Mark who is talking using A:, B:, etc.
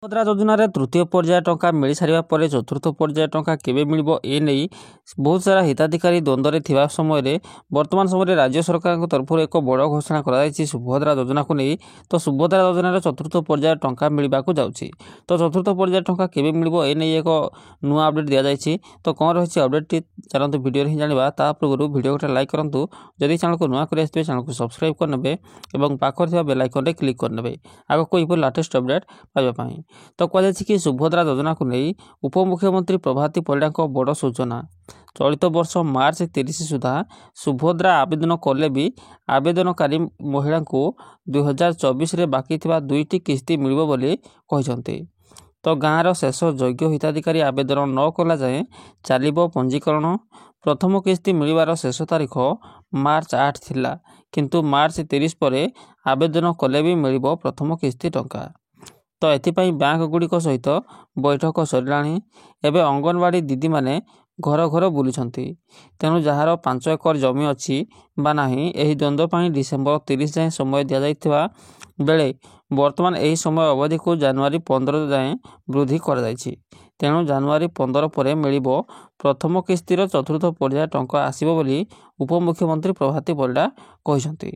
A: ସୁଭଦ୍ରା ଯୋଜନାରେ ତୃତୀୟ ପର୍ଯ୍ୟାୟ ଟଙ୍କା ମିଳି ସାରିବା ପରେ ଚତୁର୍ଥ ପର୍ଯ୍ୟାୟ ଟଙ୍କା କେବେ ମିଳିବ ଏ ନେଇ ବହୁତ ସାରା ହିତାଧିକାରୀ ଦ୍ୱନ୍ଦ୍ୱରେ ଥିବା ସମୟରେ ବର୍ତ୍ତମାନ ସମୟରେ ରାଜ୍ୟ ସରକାରଙ୍କ ତରଫରୁ ଏକ ବଡ଼ ଘୋଷଣା କରାଯାଇଛି ସୁଭଦ୍ରା ଯୋଜନାକୁ ନେଇ। ତ ସୁଭଦ୍ରା ଯୋଜନାର ଚତୁର୍ଥ ପର୍ଯ୍ୟାୟ ଟଙ୍କା ମିଳିବାକୁ ଯାଉଛି। ତ ଚତୁର୍ଥ ପର୍ଯ୍ୟାୟ ଟଙ୍କା କେବେ ମିଳିବ ଏ ନେଇ ଏକ ନୂଆ ଅପଡେଟ୍ ଦିଆଯାଇଛି। ତ କ'ଣ ରହିଛି ଅପଡେଟ୍ଟି ଚାଲନ୍ତୁ ଭିଡ଼ିଓରେ ହିଁ ଜାଣିବା। ତା ପୂର୍ବରୁ ଭିଡ଼ିଓ ଗୋଟେ ଲାଇକ୍ କରନ୍ତୁ। ଯଦି ଚ୍ୟାନେଲକୁ ନୂଆ କରି ଆସିଥିବେ ଚ୍ୟାନେଲକୁ ସବସ୍କ୍ରାଇବ୍ କରିନେବେ ଏବଂ ପାଖରେ ଥିବା ବେଲ୍ ଆଇକନ୍ରେ କ୍ଲିକ୍ କରିନେବେ ଆଗକୁ ଏହିପରି ଲାଟେଷ୍ଟ ଅପଡେଟ୍ ପାଇବା ପାଇଁ। ତ କୁହାଯାଇଛି କି ସୁଭଦ୍ରା ଯୋଜନାକୁ ନେଇ ଉପମୁଖ୍ୟମନ୍ତ୍ରୀ ପ୍ରଭାତୀ ପରିଡ଼ାଙ୍କ ବଡ଼ ସୂଚନା। ଚଳିତ ବର୍ଷ ମାର୍ଚ୍ଚ 30 ସୁଦ୍ଧା ସୁଭଦ୍ରା ଆବେଦନ କଲେ ବି ଆବେଦନକାରୀ ମହିଳାଙ୍କୁ 2024ରେ ବାକି ଥିବା 2ଟି କିସ୍ତି ମିଳିବ ବୋଲି କହିଛନ୍ତି। ତ ଗାଁର ଶେଷ ଯୋଗ୍ୟ ହିତାଧିକାରୀ ଆବେଦନ ନ କଲା ଯାଏଁ ଚାଲିବ ପଞ୍ଜୀକରଣ। ପ୍ରଥମ କିସ୍ତି ମିଳିବାର ଶେଷ ତାରିଖ ମାର୍ଚ୍ଚ 8 ଥିଲା, କିନ୍ତୁ ମାର୍ଚ୍ଚ 30 ପରେ ଆବେଦନ କଲେ ବି ମିଳିବ ପ୍ରଥମ କିସ୍ତି ଟଙ୍କା। ତ ଏଥିପାଇଁ ବ୍ୟାଙ୍କଗୁଡ଼ିକ ସହିତ ବୈଠକ ସରିଲାଣି। ଏବେ ଅଙ୍ଗନବାଡ଼ି ଦିଦିମାନେ ଘର ଘର ବୁଲୁଛନ୍ତି। ତେଣୁ ଯାହାର 5 ଏକର ଜମି ଅଛି ବା ନାହିଁ, ଏହି ଦ୍ୱନ୍ଦ୍ୱ ପାଇଁ ଡିସେମ୍ବର 30 ଯାଏଁ ସମୟ ଦିଆଯାଇଥିବା ବେଳେ ବର୍ତ୍ତମାନ ଏହି ସମୟ ଅବଧିକୁ ଜାନୁଆରୀ 15 ଯାଏଁ ବୃଦ୍ଧି କରାଯାଇଛି। ତେଣୁ ଜାନୁଆରୀ 15 ପରେ ମିଳିବ ପ୍ରଥମ କିସ୍ତିର ଚତୁର୍ଥ ପର୍ଯ୍ୟାୟ ଟଙ୍କା ଆସିବ ବୋଲି ଉପମୁଖ୍ୟମନ୍ତ୍ରୀ ପ୍ରଭାତୀ ପରିଡ଼ା କହିଛନ୍ତି।